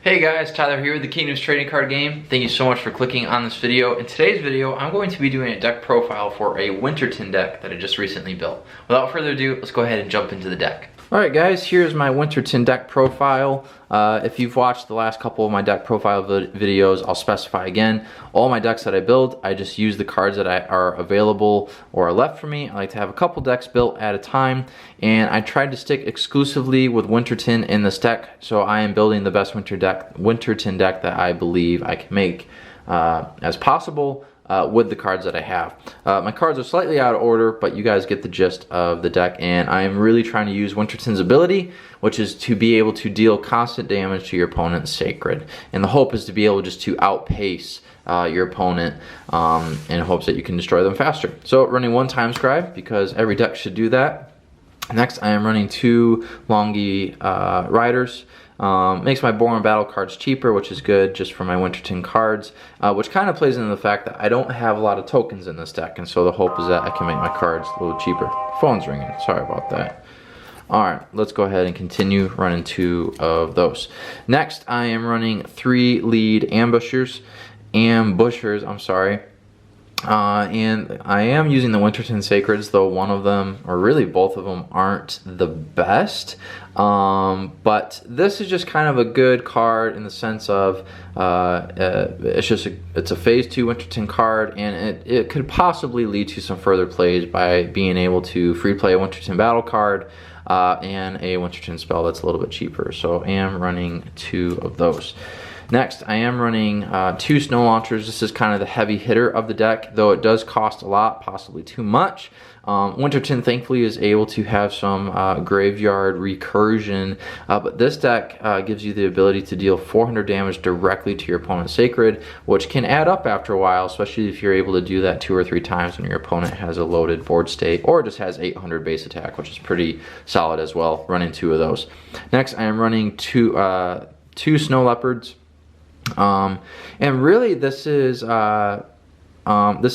Hey guys, Tyler here with the Kingdoms trading card game. Thank you so much for clicking on this video. In today's video, I'm going to be doing a deck profile for a Winterton deck that I just recently built. Without further ado, let's go ahead and jump into the deck. Alright guys, here's my Winterton deck profile. If you've watched the last couple of my deck profile videos, I'll specify again. All my decks that I build, I just use the cards that are available or are left for me. I like to have a couple decks built at a time, and I tried to stick exclusively with Winterton in this deck, so I am building the best Winterton deck that I believe I can make as possible. With the cards that I have. My cards are slightly out of order, but you guys get the gist of the deck, and I am really trying to use Winterton's ability, which is to be able to deal constant damage to your opponent's Sacred. And the hope is to be able just to outpace your opponent in hopes that you can destroy them faster. So running one Time Scribe, because every deck should do that. Next, I am running two Longi Riders. Makes my Boron Battle cards cheaper, which is good just for my Winterton cards, which kind of plays into the fact that I don't have a lot of tokens in this deck, and so the hope is that I can make my cards a little cheaper. Phone's ringing, sorry about that. Alright, let's go ahead and continue running two of those. Next, I am running three lead ambushers, I'm sorry. And I am using the Winterton Sacreds, though one of them, or really both of them, aren't the best. But this is just kind of a good card in the sense of it's a phase 2 Winterton card, and it could possibly lead to some further plays by being able to free play a Winterton battle card and a Winterton spell that's a little bit cheaper. So I am running two of those. Next, I am running two Snow Launchers. This is kind of the heavy hitter of the deck, though it does cost a lot, possibly too much. Winterton, thankfully, is able to have some graveyard recursion, but this deck gives you the ability to deal 400 damage directly to your opponent's Sacred, which can add up after a while, especially if you're able to do that 2 or 3 times when your opponent has a loaded board state, or just has 800 base attack, which is pretty solid as well, running two of those. Next, I am running two Snow Leopards. And really this is almost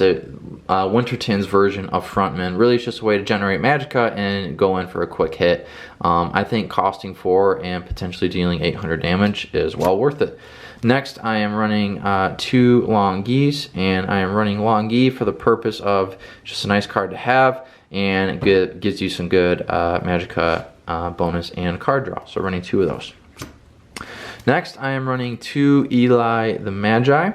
a Winterton's version of Frontman. Really, it's just a way to generate magicka and go in for a quick hit. I think costing 4 and potentially dealing 800 damage is well worth it. Next, I am running two Longis, and I am running Longi for the purpose of just a nice card to have, and it gives you some good magicka bonus and card draw. So running two of those. Next, I am running two Eli the Magi.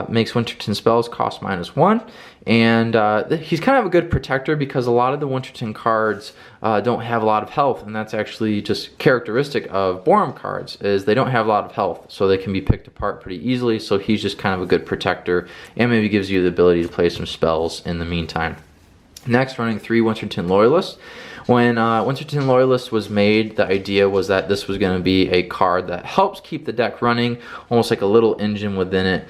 Makes Winterton spells cost -1. And he's kind of a good protector because a lot of the Winterton cards don't have a lot of health. And that's actually just characteristic of Boron cards, is they don't have a lot of health. So they can be picked apart pretty easily. So he's just kind of a good protector and maybe gives you the ability to play some spells in the meantime. Next, running three Winterton Loyalists. When Winterton Loyalist was made, the idea was that this was going to be a card that helps keep the deck running, almost like a little engine within it.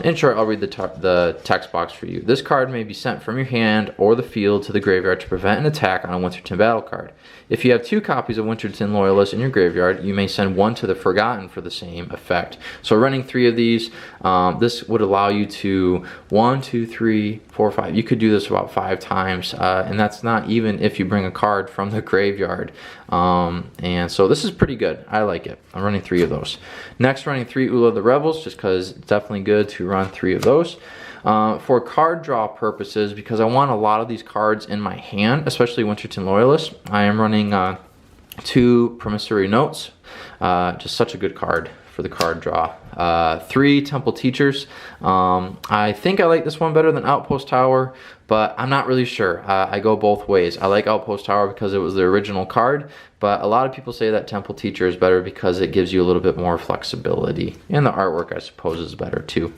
In short, I'll read the text box for you. This card may be sent from your hand or the field to the graveyard to prevent an attack on a Winterton battle card. If you have 2 copies of Winterton Loyalist in your graveyard, you may send one to the Forgotten for the same effect. So running 3 of these, this would allow you to 1, 2, 3, 4, 5. You could do this about 5 times, and that's not even if you bring a card from the graveyard. And so this is pretty good. I like it. I'm running 3 of those. Next, running 3 Ula the Rebels, just because it's definitely good to run 3 of those. For card draw purposes, because I want a lot of these cards in my hand, especially Winterton Loyalist, I am running 2 Promissory Notes. Just such a good card for the card draw. 3 Temple Teachers. I think I like this one better than Outpost Tower, but I'm not really sure. I go both ways. I like Outpost Tower because it was the original card, but a lot of people say that Temple Teacher is better because it gives you a little bit more flexibility. And the artwork, I suppose, is better too.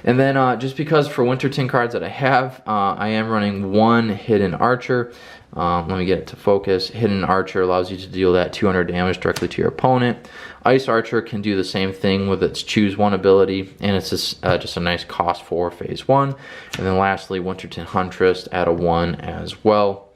And then just because for Winterton cards that I have, I am running 1 Hidden Archer. Let me get it to focus. Hidden Archer allows you to deal that 200 damage directly to your opponent. Ice Archer can do the same thing with its Choose One ability, and it's just a nice cost for phase 1. And then lastly, Winterton Huntress at a 1 as well.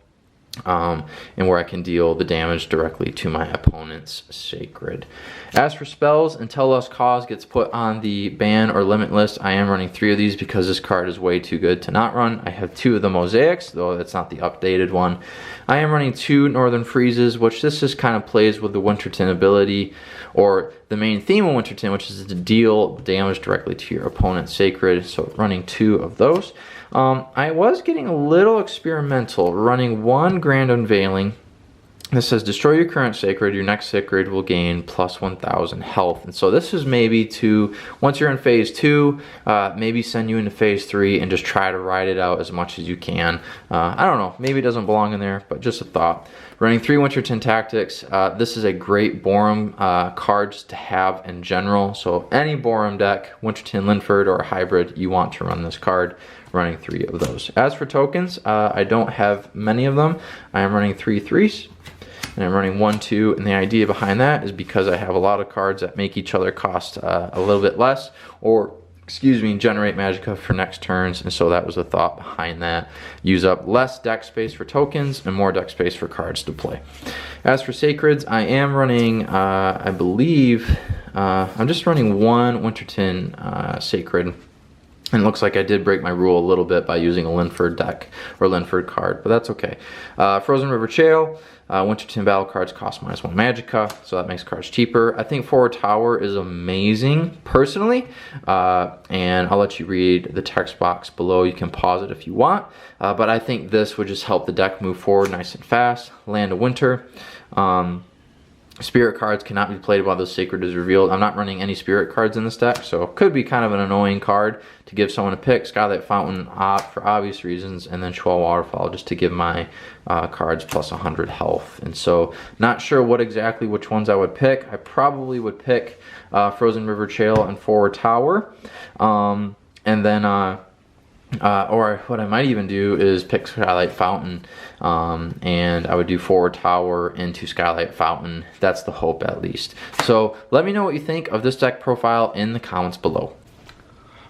and where I can deal the damage directly to my opponent's sacred. As for spells, until Lost Cause gets put on the ban or limit list, I am running 3 of these because this card is way too good to not run. I have 2 of the Mosaics, though that's not the updated one. I am running 2 Northern Freezes, which this just kind of plays with the Winterton ability, or the main theme of Winterton, which is to deal damage directly to your opponent's sacred. So running 2 of those. I was getting a little experimental, running 1 Grand Unveiling. This says destroy your current sacred, your next sacred will gain plus 1000 health. And so this is maybe to, once you're in phase 2, maybe send you into phase 3 and just try to ride it out as much as you can. I don't know, maybe it doesn't belong in there, but just a thought. Running 3 Winterton Tactics. This is a great Borum card just to have in general. So any Borum deck, Winterton, Linford, or a hybrid, you want to run this card. Running 3 of those. As for tokens, I don't have many of them. I am running 3 3s. And I'm running 1, 2, and the idea behind that is because I have a lot of cards that make each other cost a little bit less, or, excuse me, generate magicka for next turns, and so that was the thought behind that. Use up less deck space for tokens and more deck space for cards to play. As for sacreds, I am running, I believe, I'm just running 1 Winterton sacred. And it looks like I did break my rule a little bit by using a Linford deck or Linford card, but that's okay. Frozen River Trail, Winterton battle cards cost -1 magicka, so that makes cards cheaper. I think Forward Tower is amazing, personally, and I'll let you read the text box below. You can pause it if you want, but I think this would just help the deck move forward nice and fast. Land of Winter. Spirit cards cannot be played while the sacred is revealed. I'm not running any spirit cards in this deck, so it could be kind of an annoying card to give someone a pick. Skylight Fountain for obvious reasons, and then Shual Waterfall just to give my cards plus 100 health. And so, not sure which ones I would pick. I probably would pick Frozen River Trail and Forward Tower, and then or what I might even do is pick Skylight Fountain, and I would do Forward Tower into Skylight Fountain. That's the hope, at least. So let me know what you think of this deck profile in the comments below.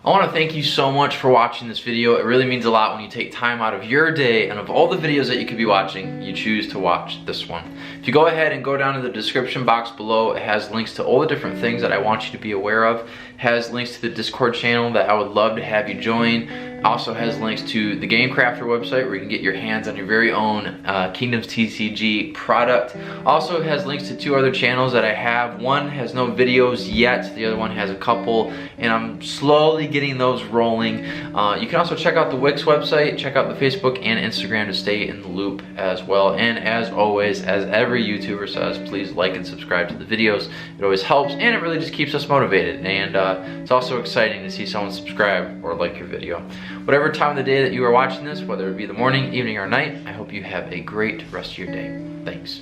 I want to thank you so much for watching this video. It really means a lot when you take time out of your day, and of all the videos that you could be watching, you choose to watch this one. If you go ahead and go down to the description box below, it has links to all the different things that I want you to be aware of. It has links to the Discord channel that I would love to have you join. Also has links to the Game Crafter website where you can get your hands on your very own Kingdoms TCG product. Also has links to 2 other channels that I have. One has no videos yet, the other one has a couple, and I'm slowly getting those rolling. You can also check out the Wix website, check out the Facebook and Instagram to stay in the loop as well. And as always, as every YouTuber says, please like and subscribe to the videos. It always helps, and it really just keeps us motivated. And it's also exciting to see someone subscribe or like your video. Whatever time of the day that you are watching this, whether it be the morning, evening, or night, I hope you have a great rest of your day. Thanks.